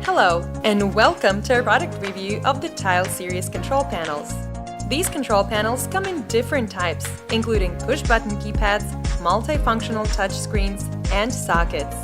Hello, and welcome to our product review of the Tile series control panels. These control panels come in different types, including push-button keypads, multifunctional touchscreens, and sockets.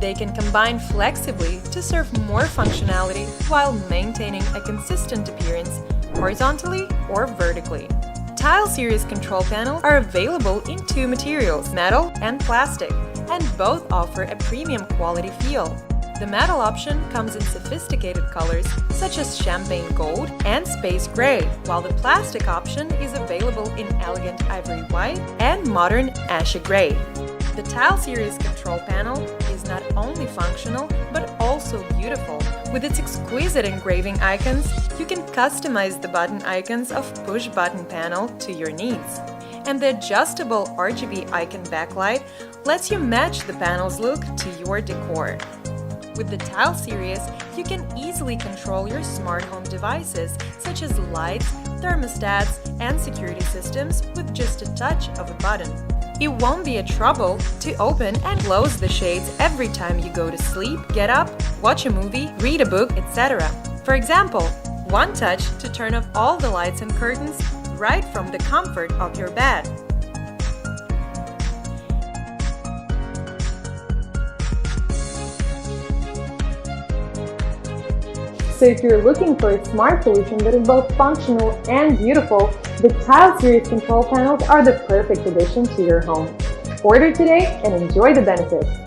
They can combine flexibly to serve more functionality while maintaining a consistent appearance horizontally or vertically. Tile series control panels are available in two materials, metal and plastic, and both offer a premium quality feel. The metal option comes in sophisticated colors such as champagne gold and space gray, while the plastic option is available in elegant ivory white and modern ashy gray. The Tile series control panel is not only functional but also beautiful. With its exquisite engraving icons, you can customize the button icons of push button panel to your needs. And the adjustable RGB icon backlight lets you match the panel's look to your decor. With the Tile series, you can easily control your smart home devices such as lights, thermostats, and security systems with just a touch of a button. It won't be a trouble to open and close the shades every time you go to sleep, get up, watch a movie, read a book, etc. For example, one touch to turn off all the lights and curtains right from the comfort of your bed. So if you're looking for a smart solution that is both functional and beautiful, the Tile series control panels are the perfect addition to your home. Order today and enjoy the benefits.